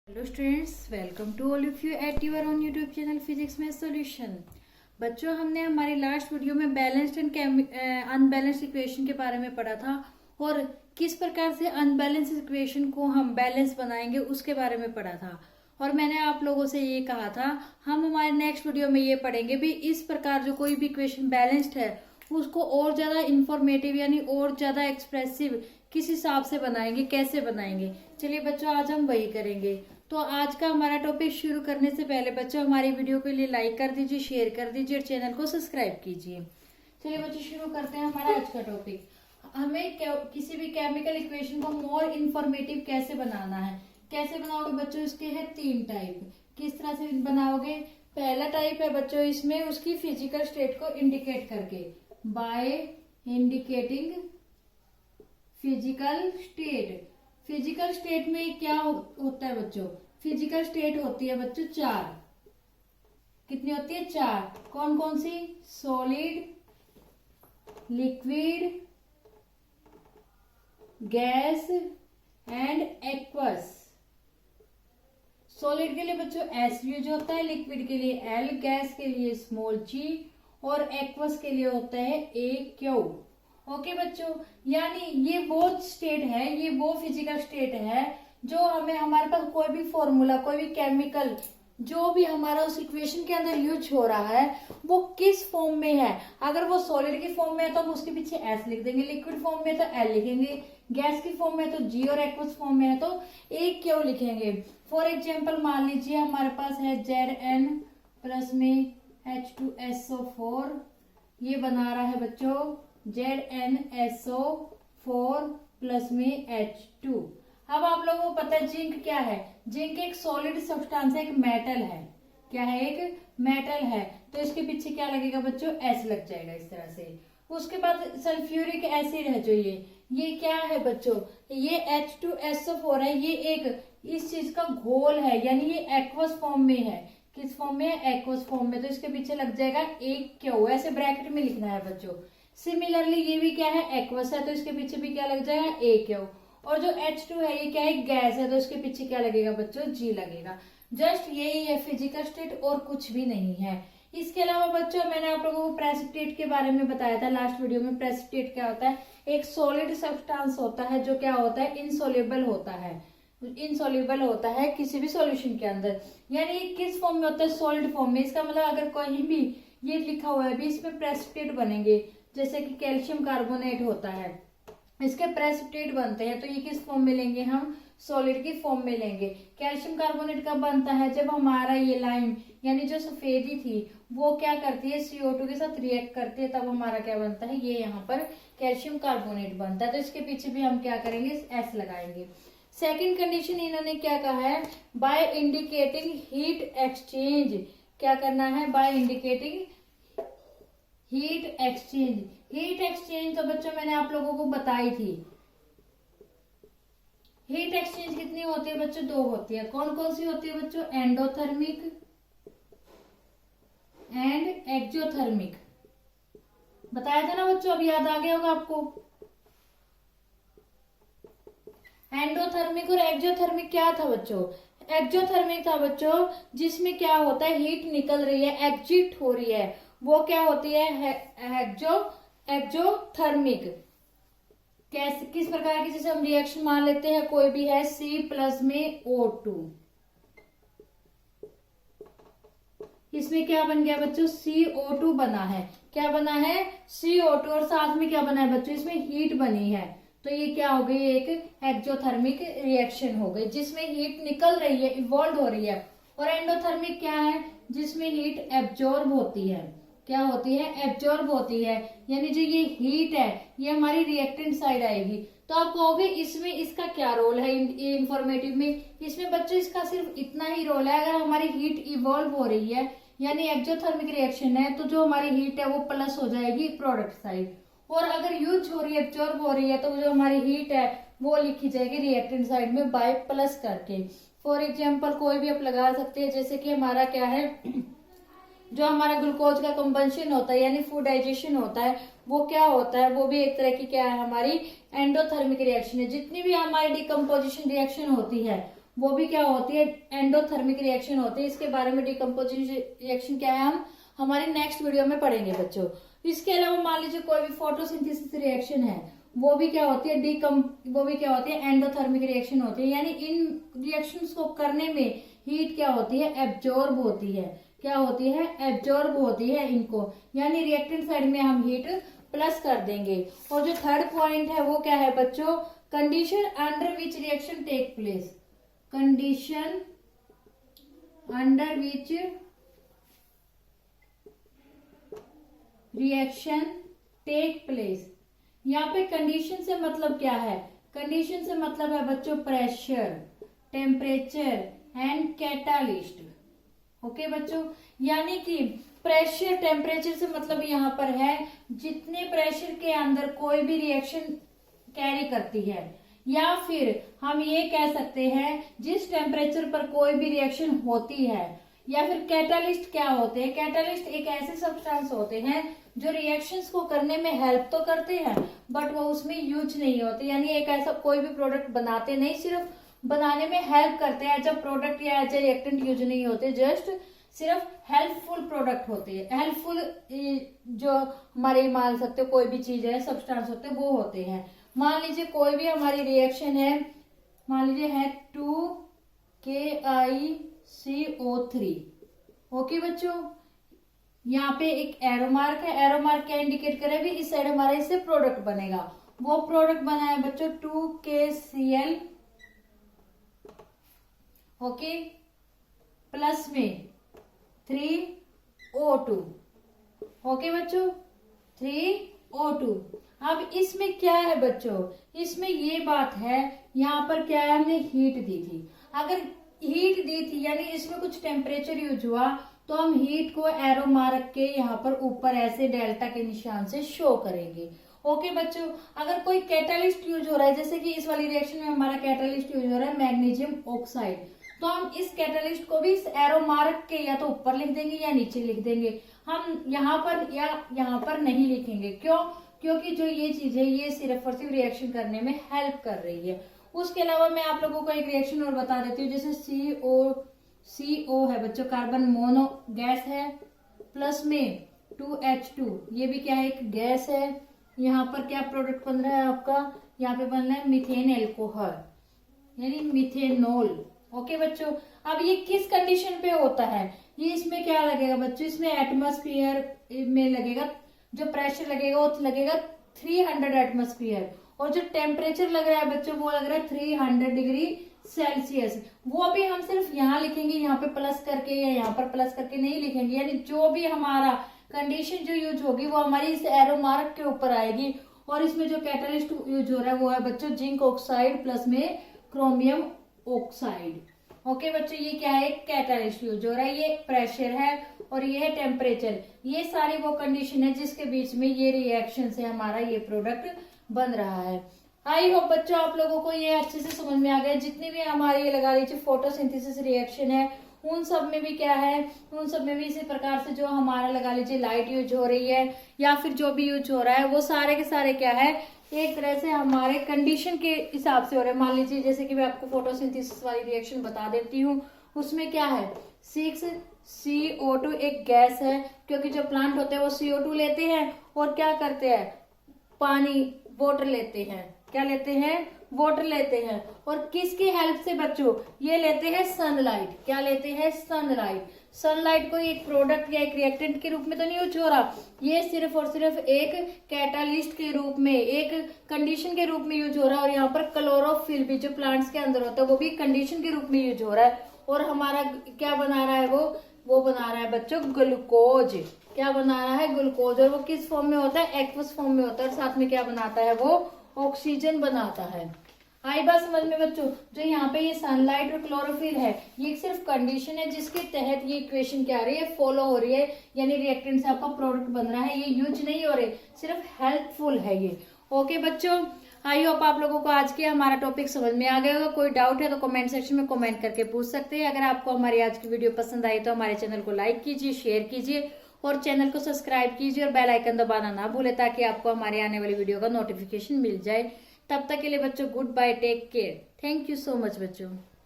Hello students, welcome to all of you at your own YouTube channel physics में solution. बच्चों, हमने हमारी लास्ट वीडियो में बैलेंस्ड एंड अनबैलेंस्ड इक्वेशन के बारे में पढ़ा था और किस प्रकार से अनबैलेंस्ड इक्वेशन को हम बैलेंस बनाएंगे उसके बारे में पढ़ा था। और मैंने आप लोगों से ये कहा था हम हमारे नेक्स्ट वीडियो में ये पढ़ेंगे भी इस प्रकार जो कोई भी इक्वेशन बैलेंस्ड है उसको और ज्यादा इंफॉर्मेटिव यानी और ज्यादा एक्सप्रेसिव किस हिसाब से बनाएंगे, कैसे बनाएंगे। चलिए बच्चों, आज हम वही करेंगे। तो आज का हमारा टॉपिक शुरू करने से पहले बच्चों हमारी वीडियो के लिए लाइक कर दीजिए, शेयर कर दीजिए और चैनल को सब्सक्राइब कीजिए। चलिए बच्चों, शुरू करते हैं हमारा आज का टॉपिक। हमें किसी भी केमिकल इक्वेशन को मोर इंफॉर्मेटिव कैसे बनाना है। कैसे बनाओगे बच्चों? इसके हैं 3 टाइप। किस तरह से बनाओगे? पहला टाइप है बच्चों इसमें उसकी फिजिकल स्टेट को इंडिकेट करके, by indicating physical state. Physical state में क्या होता है बच्चों? फिजिकल स्टेट होती है बच्चों 4। कितनी होती है? 4। कौन कौन सी? Solid, liquid, gas and aqueous. Solid के लिए बच्चों एस यूज होता है, लिक्विड के लिए एल, गैस के लिए स्मॉल जी और एक्वस के लिए होता है ए क्यू। ओके बच्चों, यानी ये वो स्टेट है, ये वो फिजिकल स्टेट है जो हमें हमारे पास कोई भी फॉर्मूला, कोई भी केमिकल जो भी हमारा उस इक्वेशन के अंदर यूज हो रहा है वो किस फॉर्म में है। अगर वो सॉलिड की फॉर्म में है तो हम उसके पीछे एस लिख देंगे, लिक्विड फॉर्म में तो एल लिखेंगे, गैस की फॉर्म में तो जी और एक्वस फॉर्म में है तो ए क्यू लिखेंगे। फॉर एग्जाम्पल मान लीजिए हमारे पास है Zn प्लस में H2SO4, ये बना रहा है बच्चों ZnSO4 प्लस में H2। अब आप लोगों को पता है जिंक क्या है? जिंक एक सॉलिड सब्सटेंस है, एक मेटल है। क्या है? एक मेटल है। तो इसके पीछे क्या लगेगा बच्चों? S लग जाएगा इस तरह से। उसके बाद सल्फ्यूरिक एसिड है जो ये क्या है बच्चों? ये H2SO4 है। ये एक इस चीज का घोल है, यानी ये एक्वस फॉर्म में है। किस फॉर्म में है? एक्वस फॉर्म में। तो इसके पीछे लग जाएगा एक क्यू, ऐसे ब्रैकेट में लिखना है बच्चों। सिमिलरली ये भी क्या है? एक्वस है, तो इसके पीछे भी क्या लग जाएगा? ए क्यू। और जो H2 है ये क्या है? गैस है, तो इसके पीछे क्या लगेगा बच्चों? जी लगेगा। जस्ट यही है फिजिकल स्टेट और कुछ भी नहीं है। इसके अलावा बच्चों मैंने आप लोगों को प्रेसिपिटेट के बारे में बताया था लास्ट वीडियो में। प्रेसिपिटेट क्या होता है? एक सॉलिड सब्सटेंस होता है जो क्या होता है? इनसोल्युबल होता है। इनसोल्युबल होता है किसी भी सॉल्यूशन के अंदर। यानी ये किस फॉर्म में होता है? सॉलिड फॉर्म में। इसका मतलब अगर कहीं भी ये लिखा हुआ है भी इसमें प्रेसिपिटेट बनेंगे, जैसे कि कैल्शियम कार्बोनेट होता है, इसके प्रेसिपिटेट बनते हैं, तो ये किस फॉर्म में लेंगे हम? सॉलिड की फॉर्म में लेंगे। कैल्शियम कार्बोनेट कब बनता है? जब हमारा ये लाइम यानी जो सफेदी थी वो क्या करती है? CO2 के साथ रिएक्ट करती है, तब हमारा क्या बनता है? ये यहाँ पर कैल्शियम कार्बोनेट बनता है। तो इसके पीछे भी हम क्या करेंगे? एस लगाएंगे। सेकेंड कंडीशन इन्होंने क्या कहा है? By indicating heat exchange. क्या करना है? By indicating heat exchange. Heat exchange तो बच्चों मैंने आप लोगों को बताई थी। हीट एक्सचेंज कितनी होती है बच्चों? 2 होती है। कौन कौन सी होती है बच्चों? Endothermic and exothermic. बताया था ना बच्चों, अब याद आ गया होगा आपको। एंडोथर्मिक और एक्जोथर्मिक क्या था बच्चों? एक्जोथर्मिक था बच्चों जिसमें क्या होता है? हीट निकल रही है, एग्जिट हो रही है, वो क्या होती है? एक्जोथर्मिक। कैसे, किस प्रकार की? जैसे हम रिएक्शन मान लेते हैं कोई भी है C प्लस में O2, इसमें क्या बन गया बच्चों? CO2 बना है। क्या बना है? CO2। और साथ में क्या बना है बच्चों? इसमें हीट बनी है। तो ये क्या हो गई? एक एक्जोथर्मिक रिएक्शन हो गई जिसमें हीट निकल रही है, इवॉल्व हो रही है। और एंडोथर्मिक क्या है? जिसमें हीट एब्जॉर्ब होती है। क्या होती है? एब्जॉर्ब होती है। यानी जो ये हीट है ये हमारी रिएक्टेंट साइड आएगी। तो आप कहोगे इसमें इसका क्या रोल है? इंफॉर्मेटिव में इसमें बच्चों इसका सिर्फ इतना ही रोल है, अगर हमारी हीट इवॉल्व हो रही है यानी एक्जोथर्मिक रिएक्शन है तो जो हमारी हीट है वो प्लस हो जाएगी प्रोडक्ट साइड, और अगर यूज हो रही है, एब्जॉर्ब हो रही है, तो जो हमारी हीट है वो लिखी जाएगी रिएक्टेंट साइड में बाय प्लस करके। फॉर एग्जाम्पल कोई भी आप लगा सकते हैं, जैसे कि हमारा क्या है? जो हमारा ग्लूकोज का कंबंशन होता है यानी फूड डाइजेशन होता है, वो क्या होता है? वो भी एक तरह की क्या है? हमारी एंडोथर्मिक रिएक्शन है। जितनी भी हमारी डिकम्पोजिशन रिएक्शन होती है वो भी क्या होती है, एंडोथर्मिक रिएक्शन होती है। इसके बारे में डिकम्पोजिशन रिएक्शन क्या है हम हमारी नेक्स्ट वीडियो में पढ़ेंगे बच्चों। इसके अलावा मान लीजिए कोई भी फोटोसिंथेसिस रिएक्शन है, वो भी क्या होती है वो भी क्या होती है, एंडोथर्मिक रिएक्शन होती है। यानी इन रिएक्शंस को करने में हीट क्या होती है, एब्जॉर्ब होती है। क्या होती है, एब्जॉर्ब होती है इनको, यानी रिएक्टेंट साइड में हम हीट प्लस कर देंगे। और जो थर्ड पॉइंट है वो क्या है बच्चों, condition under which reaction take place. Condition under which reaction take place. यहाँ पे कंडीशन से मतलब क्या है, कंडीशन से मतलब है बच्चों pressure, temperature and catalyst. Okay बच्चों, यानी कि प्रेशर टेम्परेचर से मतलब यहाँ पर है जितने प्रेशर के अंदर कोई भी रिएक्शन कैरी करती है, या फिर हम ये कह सकते हैं जिस टेम्परेचर पर कोई भी रिएक्शन होती है। या फिर कैटालिस्ट क्या होते हैं, कैटालिस्ट एक ऐसे सब्सटेंस होते हैं जो रिएक्शंस को करने में हेल्प तो करते हैं बट वो उसमें यूज नहीं होते। यानी एक ऐसा कोई भी प्रोडक्ट बनाते नहीं, सिर्फ बनाने में हेल्प करते हैं। जब प्रोडक्ट या एज ए रिएक्टेंट यूज नहीं होते, जस्ट सिर्फ हेल्पफुल प्रोडक्ट होते हैं। हेल्पफुल जो हमारे मान सकते हो कोई भी चीज है, सब्सटेंस होते हैं, वो होते हैं। मान लीजिए कोई भी हमारी रिएक्शन है, मान लीजिए है 2KiCO3। ओके बच्चों, यहाँ पे एक एरो मार्क है, एरो मार्क क्या इंडिकेट करे भी इस साइड हमारा इससे प्रोडक्ट बनेगा। वो प्रोडक्ट बना है बच्चों 2KCl, ओके, प्लस में 3O2। ओके बच्चों, 3O2। अब इसमें क्या है बच्चों, इसमें ये बात है, यहाँ पर क्या है, हमने हीट दी थी। अगर हीट दी थी यानी इसमें कुछ टेम्परेचर यूज हुआ, तो हम हीट को एरो मार्क के यहाँ पर ऊपर ऐसे डेल्टा के निशान से शो करेंगे। ओके बच्चों, अगर कोई कैटालिस्ट यूज हो रहा है, जैसे कि इस वाली रिएक्शन में हमारा कैटालिस्ट यूज हो रहा है मैग्नीशियम ऑक्साइड, तो हम इस कैटालिस्ट को भी इस एरो मार्क के या तो ऊपर लिख देंगे या नीचे लिख देंगे। हम यहाँ पर या यहाँ पर नहीं लिखेंगे। क्यों? क्योंकि जो ये चीज है ये सिर्फ और सिर्फ रिएक्शन करने में हेल्प कर रही है। उसके अलावा मैं आप लोगों को एक रिएक्शन और बता देती हूँ, जैसे CO है बच्चों, कार्बन मोनो गैस है, प्लस में 2H2, ये भी क्या है, एक गैस है। यहाँ पर क्या प्रोडक्ट बन रहा है आपका, यहाँ पे बन रहा है मीथेन एल्कोहल यानी मीथेनॉल। ओके बच्चों, अब ये किस कंडीशन पे होता है, ये इसमें क्या लगेगा बच्चों, इसमें एटमॉस्फेयर में लगेगा, जो प्रेशर लगेगा वो लगेगा 300 एटमॉस्फेयर, और जो टेम्परेचर लग रहा है बच्चों वो लग रहा है 300 डिग्री सेल्सियस। वो भी हम सिर्फ यहाँ लिखेंगे, यहाँ पे प्लस करके या यहाँ पर प्लस करके नहीं लिखेंगे। यानी जो भी हमारा कंडीशन जो यूज होगी वो हमारी इस एरो मार्क के ऊपर आएगी। और इसमें जो कैटालिस्ट यूज हो रहा है वो है बच्चों जिंक ऑक्साइड प्लस में क्रोमियम ऑक्साइड। ओके बच्चों, ये क्या है, कैटालिस्ट यूज हो रहा है, ये प्रेशर है और ये है टेम्परेचर। ये सारी वो कंडीशन है जिसके बीच में ये रिएक्शन से हमारा ये प्रोडक्ट बन रहा है। आई होप बच्चों आप लोगों को ये अच्छे से समझ में आ गया। जितनी भी हमारी ये लगा लीजिए फोटोसिंथेसिस रिएक्शन है, उन सब में भी क्या है, उन सब में भी इसी प्रकार से जो हमारा लगा लीजिए लाइट यूज हो रही है या फिर जो भी यूज हो रहा है, वो सारे के सारे क्या है, एक तरह से हमारे कंडीशन के हिसाब से हो रहे हैं। मान लीजिए जैसे कि मैं आपको फोटोसिंथेसिस वाली रिएक्शन बता देती हूँ, उसमें क्या है 6CO2 एक गैस है, क्योंकि जो प्लांट होते हैं वो CO2 लेते हैं और क्या करते हैं, पानी वाटर लेते हैं। क्या लेते हैं, वाटर लेते हैं। और किसकी हेल्प से बच्चों, ये लेते हैं सनलाइट। क्या लेते हैं, सनलाइट। सनलाइट को एक प्रोडक्ट या एक रिएक्टेंट के रूप में तो नहीं यूज हो रहा, ये सिर्फ और सिर्फ एक कैटालिस्ट के रूप में, एक कंडीशन के रूप में यूज हो रहा है। और यहाँ पर क्लोरोफिल भी जो प्लांट्स के अंदर होता है वो भी कंडीशन के रूप में यूज हो रहा है। और हमारा क्या बना रहा है, वो बना रहा है बच्चों ग्लूकोज। क्या बना रहा है, ग्लूकोज। और वो किस फॉर्म में होता है, एक्वस फॉर्म में होता है। और साथ में क्या बनाता है, वो ऑक्सीजन बनाता है। आई बात समझ में बच्चों, जो यहाँ पे ये सनलाइट और क्लोरोफिल है, ये सिर्फ कंडीशन है जिसके तहत ये इक्वेशन क्या आ रही है, फॉलो हो रही है। यानी रिएक्टेंट से आपका प्रोडक्ट बन रहा है, ये यूज नहीं हो रहे, सिर्फ हेल्पफुल है ये। ओके बच्चों, आई होप आप लोगों को आज के हमारा टॉपिक समझ में आ गया होगा। कोई डाउट है तो कमेंट सेक्शन में कमेंट करके पूछ सकते हैं। अगर आपको हमारी आज की वीडियो पसंद आई तो हमारे चैनल को लाइक कीजिए, शेयर कीजिए और चैनल को सब्सक्राइब कीजिए और बेल आइकन दबाना ना भूले, ताकि आपको हमारे आने वाली वीडियो का नोटिफिकेशन मिल जाए। तब तक के लिए बच्चों goodbye, take care, thank you so much बच्चों।